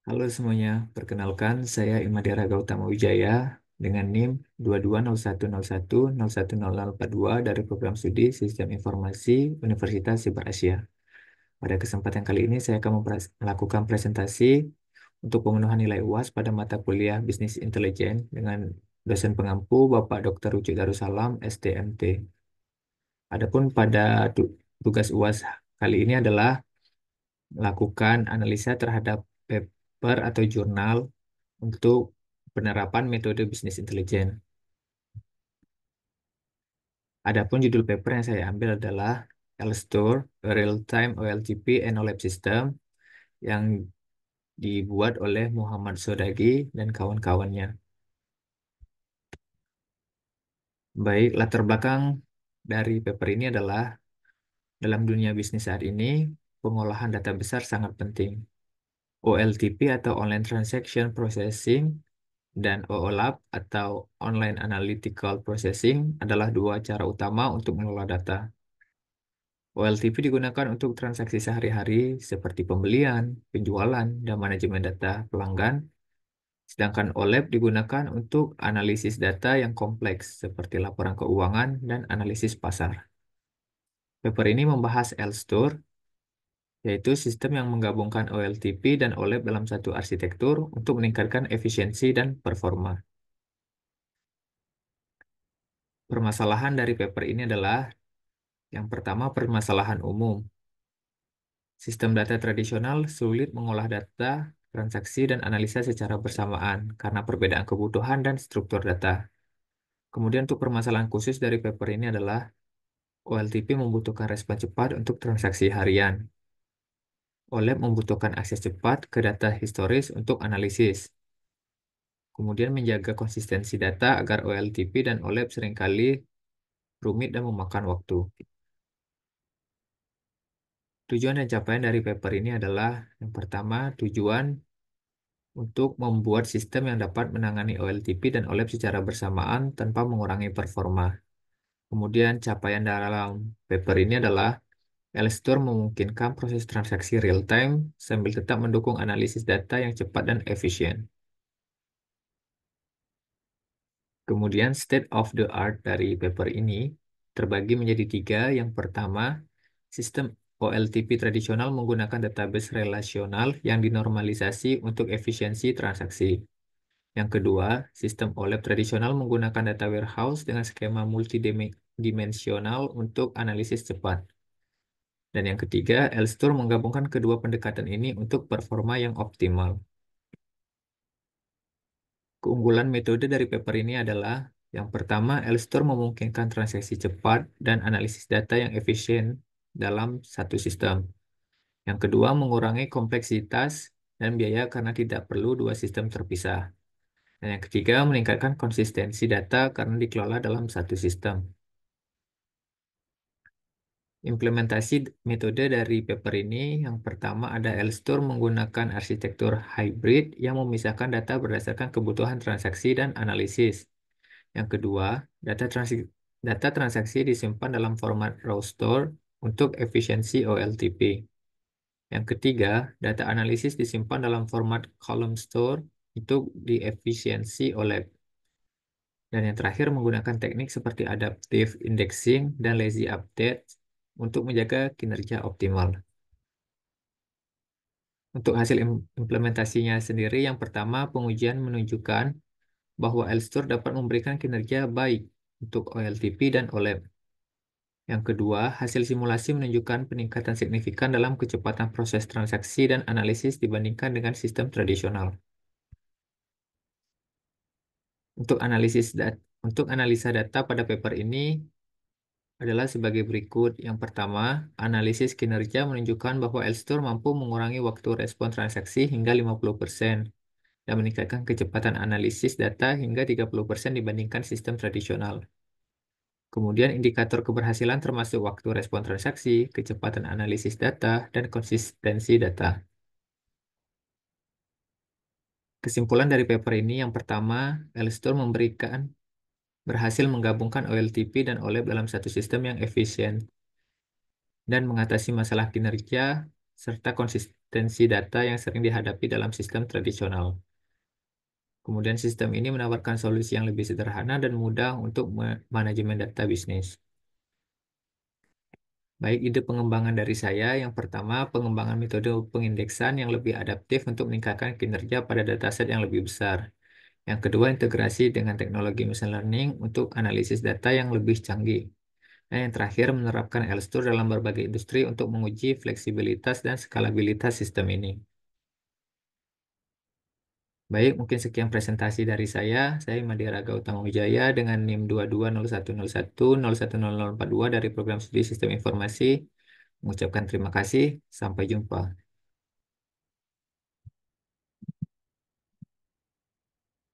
Halo semuanya, perkenalkan saya Imadera Gautama Wijaya dengan NIM 220101010042 dari Program Studi Sistem Informasi Universitas Siber Asia. Pada kesempatan kali ini saya akan melakukan presentasi untuk pemenuhan nilai UAS pada mata kuliah Bisnis Intelijen dengan dosen pengampu Bapak Dr. Ucu Darussalam, STMT. Adapun pada tugas UAS kali ini adalah melakukan analisa terhadap paper atau jurnal untuk penerapan metode bisnis intelijen. Adapun judul paper yang saya ambil adalah LSTOR, Real-Time OLTP and OLAP System yang dibuat oleh Muhammad Sodagi dan kawan-kawannya. Baik, latar belakang dari paper ini adalah dalam dunia bisnis saat ini, pengolahan data besar sangat penting. OLTP atau Online Transaction Processing dan OOLAP atau Online Analytical Processing adalah dua cara utama untuk mengelola data. OLTP digunakan untuk transaksi sehari-hari seperti pembelian, penjualan, dan manajemen data pelanggan, sedangkan OLAP digunakan untuk analisis data yang kompleks seperti laporan keuangan dan analisis pasar. Paper ini membahas LSTOR, yaitu sistem yang menggabungkan OLTP dan OLAP dalam satu arsitektur untuk meningkatkan efisiensi dan performa. Permasalahan dari paper ini adalah yang pertama, permasalahan umum. Sistem data tradisional sulit mengolah data, transaksi, dan analisa secara bersamaan karena perbedaan kebutuhan dan struktur data. Kemudian untuk permasalahan khusus dari paper ini adalah OLTP membutuhkan respon cepat untuk transaksi harian. OLAP membutuhkan akses cepat ke data historis untuk analisis. Kemudian menjaga konsistensi data agar OLTP dan OLAP seringkali rumit dan memakan waktu. Tujuan dan capaian dari paper ini adalah yang pertama, tujuan untuk membuat sistem yang dapat menangani OLTP dan OLAP secara bersamaan tanpa mengurangi performa. Kemudian capaian dalam paper ini adalah LSTOR memungkinkan proses transaksi real-time sambil tetap mendukung analisis data yang cepat dan efisien. Kemudian state of the art dari paper ini terbagi menjadi tiga. Yang pertama, sistem OLTP tradisional menggunakan database relasional yang dinormalisasi untuk efisiensi transaksi. Yang kedua, sistem OLAP tradisional menggunakan data warehouse dengan skema multidimensional untuk analisis cepat. Dan yang ketiga, LSTOR menggabungkan kedua pendekatan ini untuk performa yang optimal. Keunggulan metode dari paper ini adalah yang pertama, LSTOR memungkinkan transaksi cepat dan analisis data yang efisien dalam satu sistem. Yang kedua, mengurangi kompleksitas dan biaya karena tidak perlu dua sistem terpisah. Dan yang ketiga, meningkatkan konsistensi data karena dikelola dalam satu sistem. Implementasi metode dari paper ini, yang pertama ada LSTOR menggunakan arsitektur hybrid yang memisahkan data berdasarkan kebutuhan transaksi dan analisis. Yang kedua, data transaksi disimpan dalam format raw store untuk efisiensi OLTP. Yang ketiga, data analisis disimpan dalam format column store untuk diefisiensi OLAP. Dan yang terakhir menggunakan teknik seperti adaptive indexing dan lazy update untuk menjaga kinerja optimal. Untuk hasil implementasinya sendiri, yang pertama pengujian menunjukkan bahwa LSTOR dapat memberikan kinerja baik untuk OLTP dan OLAP. Yang kedua, hasil simulasi menunjukkan peningkatan signifikan dalam kecepatan proses transaksi dan analisis dibandingkan dengan sistem tradisional. Untuk analisa data pada paper ini adalah sebagai berikut. Yang pertama, analisis kinerja menunjukkan bahwa LSTOR mampu mengurangi waktu respon transaksi hingga 50% dan meningkatkan kecepatan analisis data hingga 30% dibandingkan sistem tradisional. Kemudian indikator keberhasilan termasuk waktu respon transaksi, kecepatan analisis data, dan konsistensi data. Kesimpulan dari paper ini yang pertama, LSTOR berhasil menggabungkan OLTP dan OLAP dalam satu sistem yang efisien dan mengatasi masalah kinerja serta konsistensi data yang sering dihadapi dalam sistem tradisional. Kemudian sistem ini menawarkan solusi yang lebih sederhana dan mudah untuk manajemen data bisnis. Baik ide pengembangan dari saya, yang pertama pengembangan metode pengindeksan yang lebih adaptif untuk meningkatkan kinerja pada dataset yang lebih besar. Yang kedua, integrasi dengan teknologi machine learning untuk analisis data yang lebih canggih. Dan yang terakhir, menerapkan LSTUR dalam berbagai industri untuk menguji fleksibilitas dan skalabilitas sistem ini. Baik, mungkin sekian presentasi dari saya. Saya Madira Gautama Wijaya dengan NIM 220101010042 dari Program Studi Sistem Informasi. Mengucapkan terima kasih. Sampai jumpa.